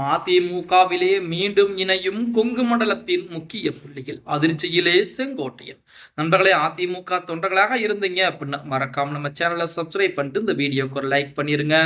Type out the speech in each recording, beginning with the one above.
அதிமுகவிலே மீண்டும் இணையும் கொங்கு மண்டலத்தின் முக்கிய புள்ளிகள். அதிர்ச்சியிலே செங்கோட்டையன். நண்பர்களே, அதிமுக தொண்டர்களாக இருந்தீங்க அப்படின்னா மறக்காம நம்ம சேனலை சப்ஸ்கிரைப் பண்ணிட்டு இந்த வீடியோக்கு ஒரு லைக் பண்ணிருங்க.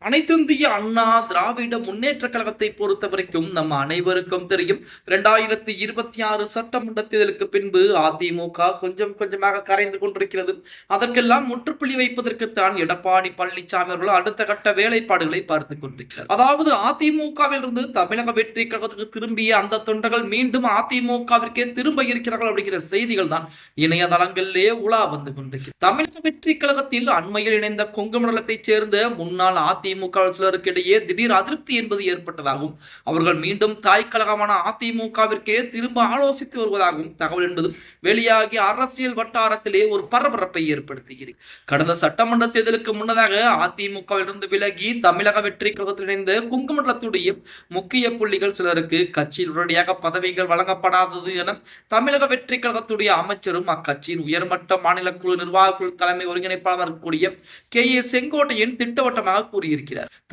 அனைத்திந்திய அண்ணா திராவிட முன்னேற்ற கழகத்தை பொறுத்த வரைக்கும் நம்ம அனைவருக்கும் தெரியும், 2026 சட்டமன்ற தேர்தலுக்கு பின்பு அதிமுக கொஞ்சம் கொஞ்சமாக கரைந்து கொண்டிருக்கிறது. அதற்கெல்லாம் முற்றுப்புள்ளி வைப்பதற்குத்தான் எடப்பாடி பழனிசாமி அவர்கள் அடுத்த கட்ட வேலைப்பாடுகளை பார்த்துக் கொண்டிருக்கிறார். அதாவது அதிமுகவில் இருந்து தமிழக வெற்றி கழகத்துக்கு திரும்பிய அந்த தொண்டர்கள் மீண்டும் அதிமுகவிற்கே திரும்ப இருக்கிறார்கள் அப்படிங்கிற செய்திகள் தான் இணையதளங்களிலே உலா வந்து கொண்டிருக்கிறது. தமிழக வெற்றி கழகத்தில் அண்மையில் இணைந்த கொங்கு மண்டலத்தைச் சேர்ந்த முன்னாள் அதிமுக சிலருக்கு இடையே திடீர் அதிருப்தி என்பது ஏற்பட்டதாகவும் அவர்கள் மீண்டும் தாய் கழகமான அதிமுகவிற்கே திரும்ப ஆலோசித்து வருவதாகவும் தகவல் என்பது வெளியாகி அரசியல் வட்டாரத்திலே ஒரு பரபரப்பை ஏற்படுத்துகிறது. கடந்த சட்டமன்ற தேர்தலுக்கு முன்னதாக அதிமுகவிலிருந்து விலகி தமிழக வெற்றி கழகத்தில் இணைந்த கொங்கு மண்டலத்துடைய முக்கிய புள்ளிகள் சிலருக்கு கட்சியில் உடனடியாக பதவிகள் வழங்கப்படாதது என தமிழக வெற்றி கழகத்துடைய அமைச்சரும் அக்கட்சியின் உயர்மட்ட மாநில குழு நிர்வாக குழு தலைமை ஒருங்கிணைப்பாளர் கூடிய கே.ஏ. செங்கோட்டையன் திட்டவட்டமாக கூறியிருக்கிறார்.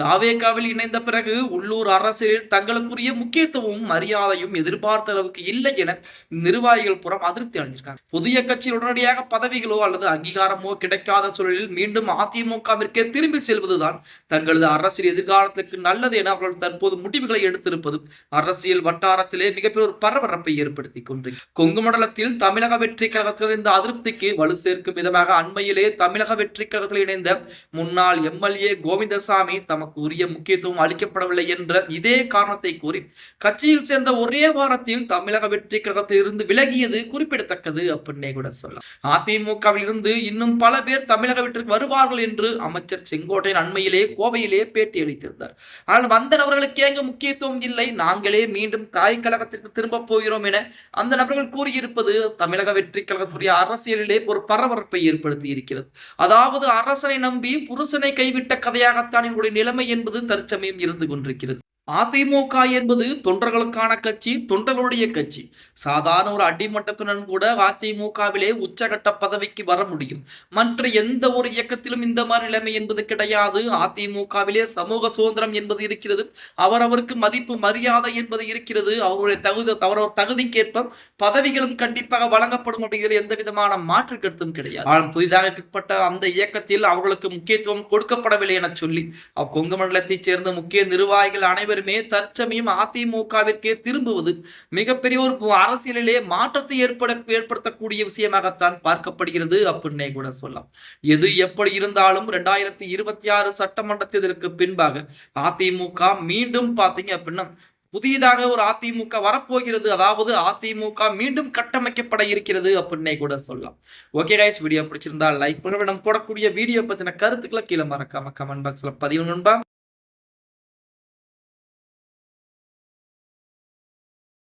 தாவேகாவில் இணைந்த பிறகு உள்ளூர் அரசியலில் தங்களுக்குரிய முக்கியத்துவமும் மரியாதையும் எதிர்பார்த்த அளவுக்கு இல்லை என நிர்வாகிகள் புறம் அதிருப்தி அடைஞ்சிருக்காங்க. புதிய கட்சியில் உடனடியாக பதவிகளோ அல்லது அங்கீகாரமோ கிடைக்காத சூழலில் மீண்டும் அதிமுகவிற்கே திரும்பி செல்வதுதான் தங்களது அரசியல் எதிர்காலத்திற்கு நல்லது என அவர்கள் தற்போது முடிவுகளை எடுத்திருப்பது அரசியல் வட்டாரத்திலே மிகப்பெரிய ஒரு பரபரப்பை ஏற்படுத்திக் கொண்டிருக்கிறது. கொங்கு மண்டலத்தில் தமிழக வெற்றி கழகத்தில் இந்த அதிருப்திக்கு வலு சேர்க்கும் விதமாக அண்மையிலே தமிழக வெற்றி கழகத்தில் இணைந்த முன்னாள் எம்எல்ஏ கோவிந்தசாமி தமக்கு உரிய முக்கியத்துவம் அளிக்கப்படவில்லை என்ற இதே காரணத்தை கூறி கட்சியில் சேர்ந்த ஒரே வாரத்தில் தமிழக வெற்றி கழகத்தில் இருந்து விலகியது குறிப்பிடத்தக்கது அப்படின்னே கூட சொல்லலாம். அதிமுகவில் இருந்து இன்னும் பல பேர் தமிழக வெற்றிக்கு வருவார்கள் என்று அமைச்சர் செங்கோட்டையன் அண்மையிலே கோவையிலே பேட்டி அளித்திருந்தார். ஆனால் வந்த நபர்களுக்கு எங்க முக்கியத்துவம் இல்லை, நாங்களே மீண்டும் தாய் கழகத்திற்கு திரும்ப போகிறோம் என அந்த நபர்கள் கூறியிருப்பது தமிழக வெற்றி கழகத்துடைய அரசியலிலே ஒரு பரபரப்பை ஏற்படுத்தி இருக்கிறது. அதாவது அரசனை நம்பி புருஷனை கைவிட்ட கதையாகத்தான் எங்களுடைய நிலைமை என்பது தற்சமயம் இருந்து கொண்டிருக்கிறது. அதிமுக என்பது தொண்டர்களுக்கான கட்சி, தொண்டர்களுடைய கட்சி. சாதாரண ஒரு அடிமட்டத்துடன் கூட அதிமுகவிலே உச்சகட்ட பதவிக்கு வர முடியும். மற்ற எந்த ஒரு இயக்கத்திலும் இந்த மாதிரி நிலைமை என்பது கிடையாது. அதிமுகவிலே சமூக சுதந்திரம் என்பது இருக்கிறது, அவரவருக்கு மதிப்பு மரியாதை என்பது இருக்கிறது, அவருடைய தகுதிக்கேற்ப பதவிகளும் கண்டிப்பாக வழங்கப்படும் அப்படிங்கிற எந்த விதமான மாற்று கருத்தும் கிடையாது. ஆனால் புதிதாக ஏற்பட்ட அந்த இயக்கத்தில் அவர்களுக்கு முக்கியத்துவம் கொடுக்கப்படவில்லை என சொல்லி கொங்கு மண்டலத்தைச் சேர்ந்த முக்கிய நிர்வாகிகள் அனைவருமே தற்சமயம் அதிமுகவிற்கே திரும்புவது மிகப்பெரிய ஒரு அரசியலிலே மாற்றத்தை ஏற்படுத்தக்கூடிய விஷயமாகத்தான் பார்க்கப்படுகிறது அப்படின்னே கூட சொல்லலாம். எது எப்படி இருந்தாலும் 2026 சட்டமன்ற தேர்தலுக்கு பின்பாக அதிமுக மீண்டும் பாத்தீங்க அப்படின்னா புதிதாக ஒரு அதிமுக வரப்போகிறது. அதாவது அதிமுக மீண்டும் கட்டமைக்கப்பட இருக்கிறது அப்படின்னே கூட சொல்லலாம். ஓகே கைஸ், வீடியோ பிடிச்சிருந்தா லைக் பண்ணுங்க. நம்ம போடக்கூடிய வீடியோ பத்தின கருத்துக்களை கீழே மறக்காம கமெண்ட் பாக்ஸ்ல பதிவு நண்பா.